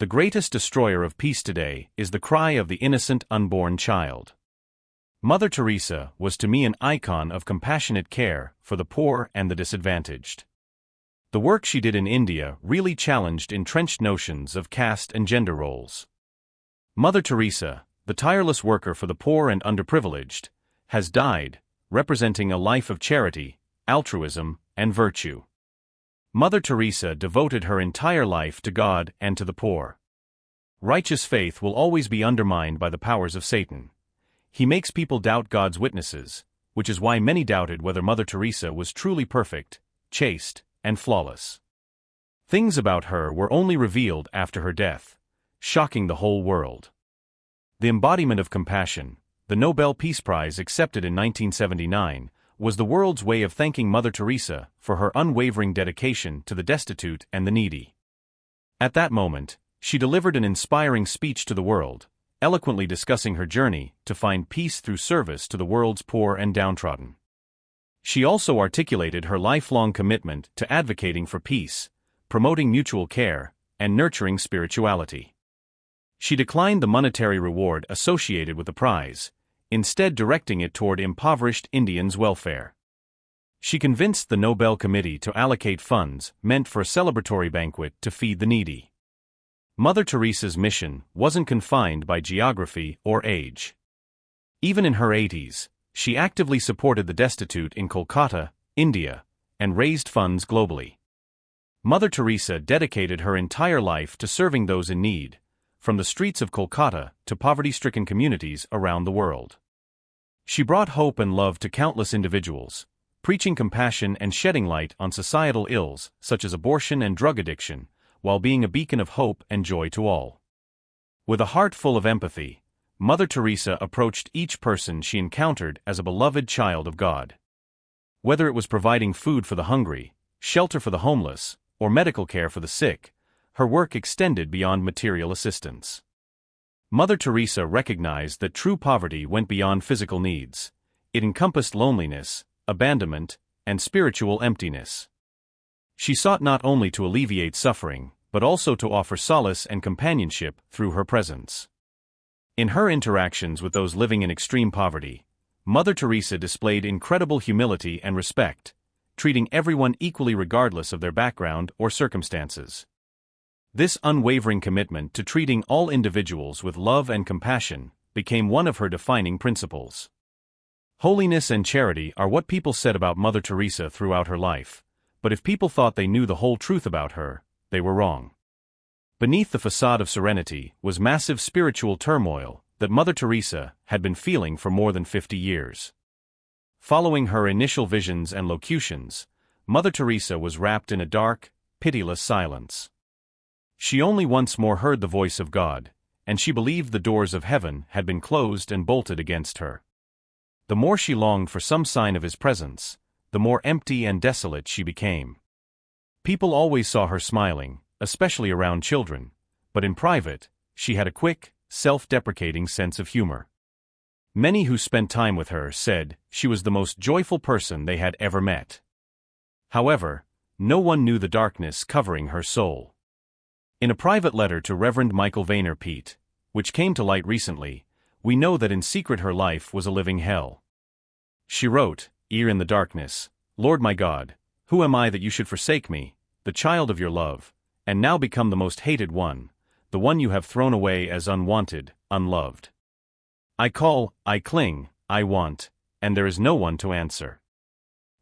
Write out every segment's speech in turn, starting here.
The greatest destroyer of peace today is the cry of the innocent unborn child. Mother Teresa was to me an icon of compassionate care for the poor and the disadvantaged. The work she did in India really challenged entrenched notions of caste and gender roles. Mother Teresa, the tireless worker for the poor and underprivileged, has died, representing a life of charity, altruism, and virtue. Mother Teresa devoted her entire life to God and to the poor. Righteous faith will always be undermined by the powers of Satan. He makes people doubt God's witnesses, which is why many doubted whether Mother Teresa was truly perfect, chaste, and flawless. Things about her were only revealed after her death, shocking the whole world. The embodiment of compassion, the Nobel Peace Prize accepted in 1979, was the world's way of thanking Mother Teresa for her unwavering dedication to the destitute and the needy. At that moment, she delivered an inspiring speech to the world, eloquently discussing her journey to find peace through service to the world's poor and downtrodden. She also articulated her lifelong commitment to advocating for peace, promoting mutual care, and nurturing spirituality. She declined the monetary reward associated with the prize, instead directing it toward impoverished Indians' welfare. She convinced the Nobel Committee to allocate funds meant for a celebratory banquet to feed the needy. Mother Teresa's mission wasn't confined by geography or age. Even in her 80s, she actively supported the destitute in Kolkata, India, and raised funds globally. Mother Teresa dedicated her entire life to serving those in need, from the streets of Kolkata to poverty-stricken communities around the world. She brought hope and love to countless individuals, preaching compassion and shedding light on societal ills such as abortion and drug addiction, while being a beacon of hope and joy to all. With a heart full of empathy, Mother Teresa approached each person she encountered as a beloved child of God. Whether it was providing food for the hungry, shelter for the homeless, or medical care for the sick, her work extended beyond material assistance. Mother Teresa recognized that true poverty went beyond physical needs. It encompassed loneliness, abandonment, and spiritual emptiness. She sought not only to alleviate suffering, but also to offer solace and companionship through her presence. In her interactions with those living in extreme poverty, Mother Teresa displayed incredible humility and respect, treating everyone equally regardless of their background or circumstances. This unwavering commitment to treating all individuals with love and compassion became one of her defining principles. Holiness and charity are what people said about Mother Teresa throughout her life, but if people thought they knew the whole truth about her, they were wrong. Beneath the facade of serenity was massive spiritual turmoil that Mother Teresa had been feeling for more than 50 years. Following her initial visions and locutions, Mother Teresa was wrapped in a dark, pitiless silence. She only once more heard the voice of God, and she believed the doors of heaven had been closed and bolted against her. The more she longed for some sign of His presence, the more empty and desolate she became. People always saw her smiling, especially around children, but in private, she had a quick, self-deprecating sense of humor. Many who spent time with her said she was the most joyful person they had ever met. However, no one knew the darkness covering her soul. In a private letter to Reverend Michael Vayner Pete, which came to light recently, we know that in secret her life was a living hell. She wrote, "Ear in the darkness, Lord my God, who am I that you should forsake me, the child of your love, and now become the most hated one, the one you have thrown away as unwanted, unloved? I call, I cling, I want, and there is no one to answer.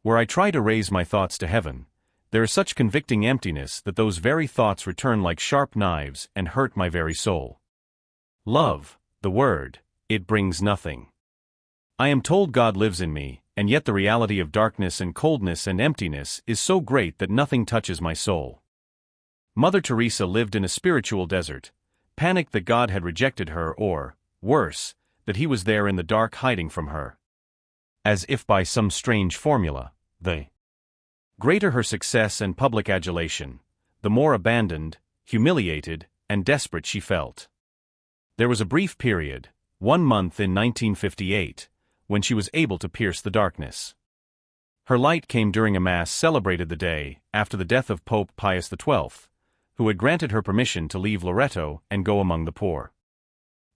Where I try to raise my thoughts to heaven, there is such convicting emptiness that those very thoughts return like sharp knives and hurt my very soul. Love, the word, it brings nothing. I am told God lives in me, and yet the reality of darkness and coldness and emptiness is so great that nothing touches my soul." Mother Teresa lived in a spiritual desert, panicked that God had rejected her or, worse, that He was there in the dark hiding from her. As if by some strange formula, the greater her success and public adulation, the more abandoned, humiliated, and desperate she felt. There was a brief period, 1 month in 1958, when she was able to pierce the darkness. Her light came during a Mass celebrated the day after the death of Pope Pius XII, who had granted her permission to leave Loreto and go among the poor.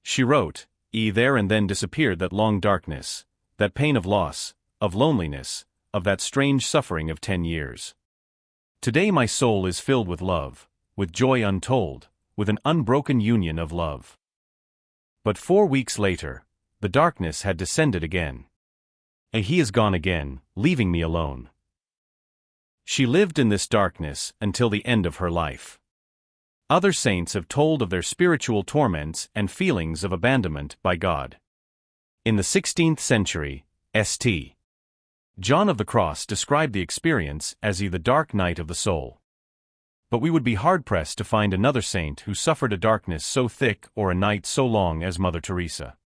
She wrote, there and then disappeared that long darkness, that pain of loss, of loneliness, of that strange suffering of 10 years. Today my soul is filled with love, with joy untold, with an unbroken union of love. But 4 weeks later, the darkness had descended again. And he is gone again, leaving me alone. She lived in this darkness until the end of her life. Other saints have told of their spiritual torments and feelings of abandonment by God. In the 16th century, St. John of the Cross described the experience as the dark night of the soul. But we would be hard-pressed to find another saint who suffered a darkness so thick or a night so long as Mother Teresa.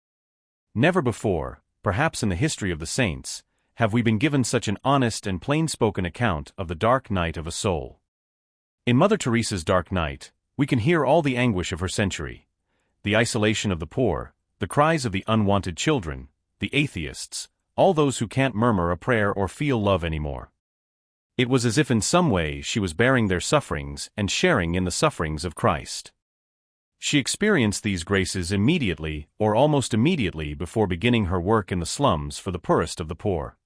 Never before, perhaps in the history of the saints, have we been given such an honest and plain-spoken account of the dark night of a soul. In Mother Teresa's dark night, we can hear all the anguish of her century, the isolation of the poor, the cries of the unwanted children, the atheists, all those who can't murmur a prayer or feel love anymore. It was as if in some way she was bearing their sufferings and sharing in the sufferings of Christ. She experienced these graces immediately or almost immediately before beginning her work in the slums for the poorest of the poor.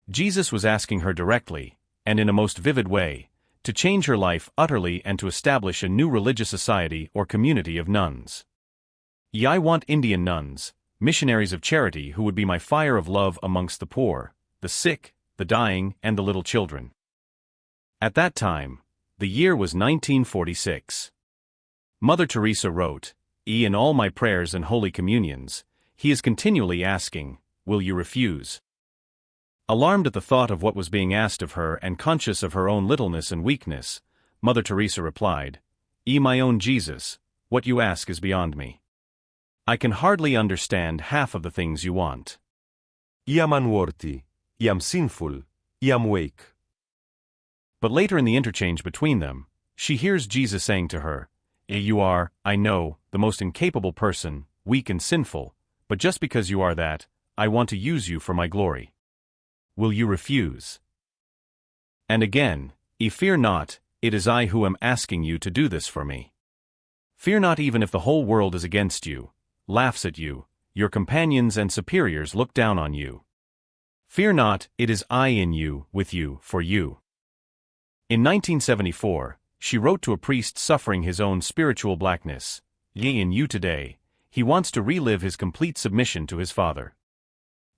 Jesus was asking her directly, and in a most vivid way, to change her life utterly and to establish a new religious society or community of nuns. I want Indian nuns, missionaries of charity who would be my fire of love amongst the poor, the sick, the dying, and the little children. At that time, the year was 1946. Mother Teresa wrote, in all my prayers and holy communions, he is continually asking, will you refuse? Alarmed at the thought of what was being asked of her and conscious of her own littleness and weakness, Mother Teresa replied, my own Jesus, what you ask is beyond me. I can hardly understand half of the things you want. I am unworthy, I am sinful, I am weak. But later in the interchange between them, she hears Jesus saying to her, you are, I know, the most incapable person, weak and sinful, but just because you are that, I want to use you for my glory. Will you refuse? And again, fear not, it is I who am asking you to do this for me. Fear not even if the whole world is against you, laughs at you, your companions and superiors look down on you. Fear not, it is I in you, with you, for you. In 1974, she wrote to a priest suffering his own spiritual blackness, in you today, he wants to relive his complete submission to his Father.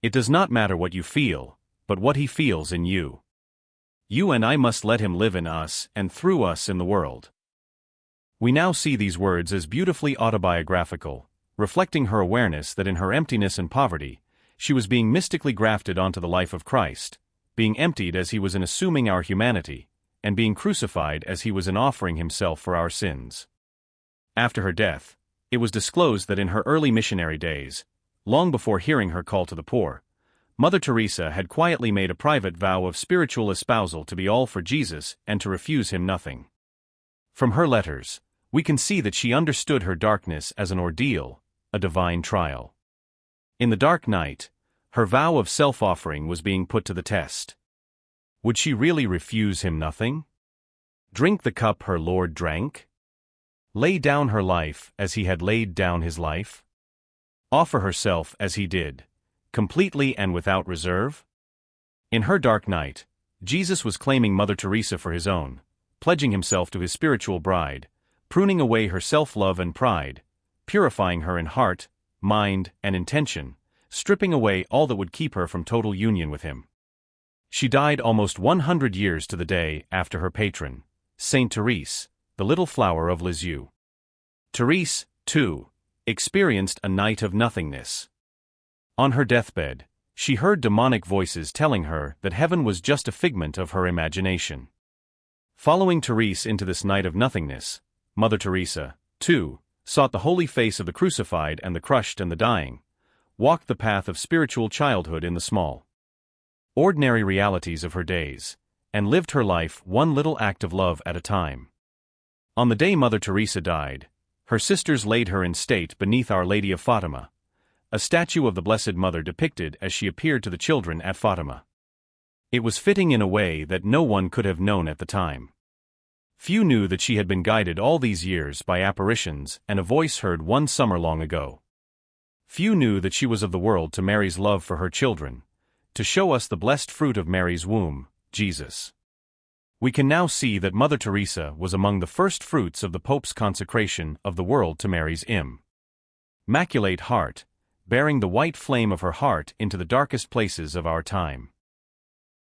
It does not matter what you feel, but what he feels in you. You and I must let him live in us and through us in the world. We now see these words as beautifully autobiographical, reflecting her awareness that in her emptiness and poverty, she was being mystically grafted onto the life of Christ, being emptied as he was in assuming our humanity, and being crucified as he was in offering himself for our sins. After her death, it was disclosed that in her early missionary days, long before hearing her call to the poor, Mother Teresa had quietly made a private vow of spiritual espousal to be all for Jesus and to refuse him nothing. From her letters, we can see that she understood her darkness as an ordeal, a divine trial. In the dark night, her vow of self-offering was being put to the test. Would she really refuse him nothing? Drink the cup her Lord drank? Lay down her life as he had laid down his life? Offer herself as he did, completely and without reserve? In her dark night, Jesus was claiming Mother Teresa for his own, pledging himself to his spiritual bride, pruning away her self-love and pride, purifying her in heart, mind, and intention, stripping away all that would keep her from total union with him. She died almost 100 years to the day after her patron, Saint Therese, the little flower of Lisieux. Therese, too, experienced a night of nothingness. On her deathbed, she heard demonic voices telling her that heaven was just a figment of her imagination. Following Therese into this night of nothingness, Mother Teresa, too, sought the holy face of the crucified and the crushed and the dying, walked the path of spiritual childhood in the small, ordinary realities of her days, and lived her life one little act of love at a time. On the day Mother Teresa died, her sisters laid her in state beneath Our Lady of Fatima, a statue of the Blessed Mother depicted as she appeared to the children at Fatima. It was fitting in a way that no one could have known at the time. Few knew that she had been guided all these years by apparitions and a voice heard one summer long ago. Few knew that she was of the world to Mary's love for her children, to show us the blessed fruit of Mary's womb, Jesus. We can now see that Mother Teresa was among the first fruits of the Pope's consecration of the world to Mary's Immaculate Heart, bearing the white flame of her heart into the darkest places of our time.